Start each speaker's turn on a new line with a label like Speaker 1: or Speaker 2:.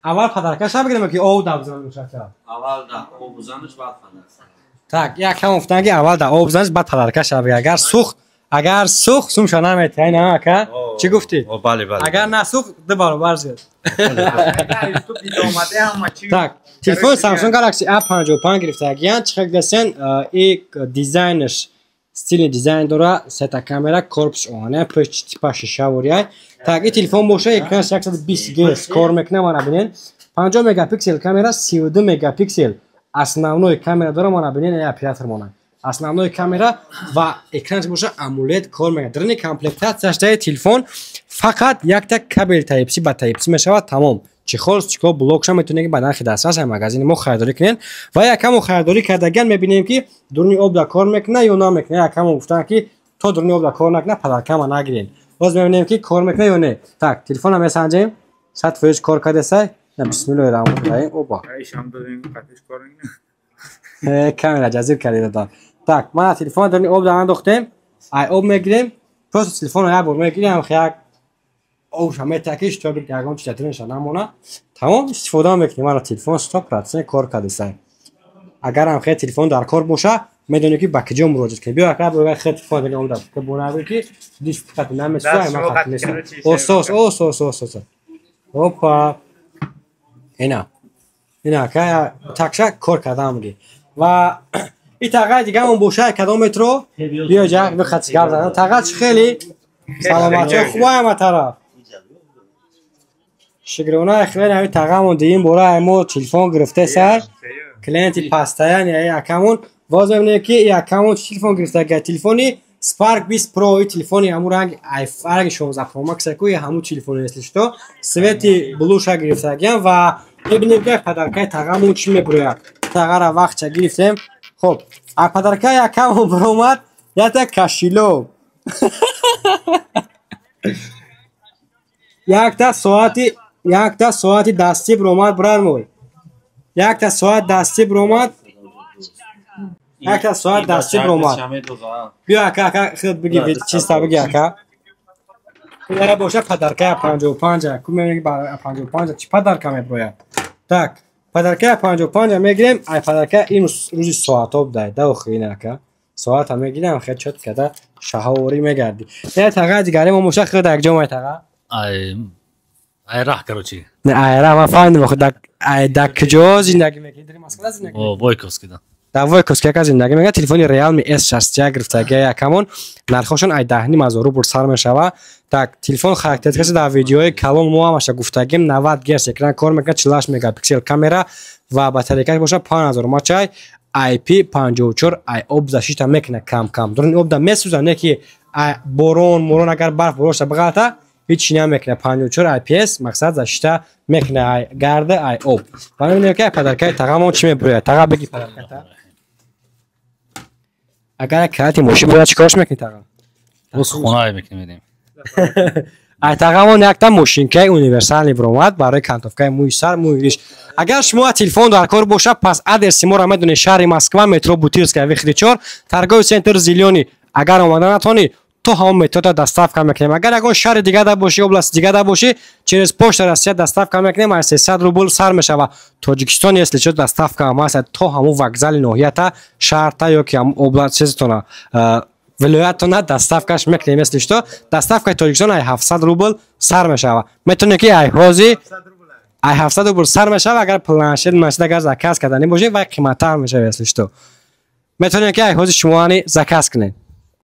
Speaker 1: اول پدرکش بگیریم که او دو بزنم میشه.
Speaker 2: اول ده او بزنش بعد پدرکش.
Speaker 1: tak یک هم افتن که اول ده او بزنش بعد پدرکش بگیر. اگر سوخت سومش نمیتونه نه که چی گفتی؟
Speaker 2: بله.
Speaker 1: اگر نه سوخت دو برابر زیاد. tak تلفن سامسونگ گالاکسی A55 گرفته گیان چقدر دستن یک دیزاینش استیل دیزاین داره سه تا کامera korpus اونه پشت تیپ شیشه وریای tak این تلفن باشه اکران 120 گرم کار میکنه ما ببینین 50 مگاپیکسل کامera 32 مگاپیکسل основной камера داره ما ببینین یا اپراتور مونه основной камера و اکرانش باشه AMOLED کار میکنه درنی کامپلکتاسیش داره تلفن فقط یک تا کابل تایپ سی با تایپ سی میشه تمام چی خالص چیکو بلوکش میتونه که بعدا دسترس مغازین ما خریداری کنین و یکم خریداری کردگان میبینیم که درنی آب کار میکنه یا نمیکنه یکم گفتن که تو درنی آب کار نکنه پدرکم نگیرین باز میبینیم که کار میکنه یا نه tak تلفن هم میسنجیم 100% کار کرده سه نه بسم الله الرحمن الرحیم اوبا
Speaker 3: ایشام دادیم قطعش کار نکنه
Speaker 1: کاملا جذب کردید داد tak ما تلفن درنی آب انداختیم ای آب میگیریم پس تلفن رو بر میگیریم خیلی او شما تاکیش تو بگید اگه چه ترینش نمونه تمام استفاده میکنیم از تلفن استاپ راتسه کار کرده سه اگر هم خیلی تلفن در کار باشه میدونی که با کجا مراجعه کنی بیا اگر بگی خیلی تلفن داری اون که بونه که دیسپلیت نمیشه ما خاطر نیست اوس اوپا اینا که تاکشا کار کرده میگی و این تاقه دیگه اون باشه کیلومتر بیا جا بخواد سیگار زدن تاقه خیلی سلامتی خوبه هم طرف شکرونه خیلی همین تاقمون دیگه برای ما تلفن گرفته سر کلینتی پاستایان یا یکمون باز ببینیم که یکمون تلفن گرفته که تلفنی سپارک 20 پرو این تلفنی همون رنگ آیفون 16 پرو مکس کوی همون تلفن هستش تو سویتی بلوش گرفته گیم و ببینیم که پدرکای تاقمون چی میبره تاقه را وقت چه گرفتیم خب پدرکای یکمون برومد یا تا کاشیلو یک تا ساعتی دستی برومد برامون یک تا ساعت دستی برومد بیا اکا خود بگی چیز تا بگی اکا یه باشه پدرکه 55 کمی میگی برای 55 چی پدرکه میبروید tak پدرکه 55 میگیریم ای پدرکه این روزی ساعت ها بده دو خیلی اکا ساعت هم میگیریم خیلی چط کده شهواری میگردی یه تقه دیگری ما موشه خود یک جا تقه
Speaker 4: ای راه کروچی
Speaker 1: نه ای راه ما فهمیدم خود دک کجا زندگی میکنی داری مسکلا زندگی
Speaker 4: وایکوس کده
Speaker 1: در وایکوس که زندگی میکنه تلفنی ریالمی S61 گرفته یکمون نرخشون ای 10,000 روبل سر میشوه tak تلفن خاطرات در ویدیوهای کلام ما همش گفتگیم 90 گرس اکران کار میکنه 48 مگاپیکسل کامera و باتریکش باشه 5000 ماچای IP54 ای آب زشیتا میکنه کم درن آب دا میسوزه که بارون اگر برف بروش بغاته هیچ نمیکنه 54 IPS مقصد زشیتا میکنه گرد ای آب و میبینیم که پدرکای تقامون چی میبره تقا بگی پدرکای اگر کلاتی موشی باید چیکارش میکنی تقا
Speaker 4: بس خونه میکنیم
Speaker 1: ای تقامون یک تا موشینکه یونیورسال برومد برای کانتوفکای موی سر موی ریش اگر شما تلفن در کار باشه پس آدرس ما را میدونی شهر مسکو مترو بوتیرسک ویخری 4 ترگاه سنتر زیلیونی اگر اومدن نتونی تو هم متد دستاف میکنیم اگر اگه شهر دیگه دا باشی اوبلاست دیگه دا باشی через پشت روسیه دستاف میکنیم از 300 روبل سر میشه و تاجیکستان است چه دستاف کنم است تو همو وокзал نوحیت شهر تا یا که هم اوبلاست چیزتونه ولایتونه دستاف کش میکنیم است تو دستاف که تاجیکستان 700 روبل سر میشه میتونه که ای حوزی 700 روبل سر میشه اگر پلنشت ماشین اگر زکات کردنی باشه و قیمت تر میشه است تو میتونه که ای حوزی شما زکات کنین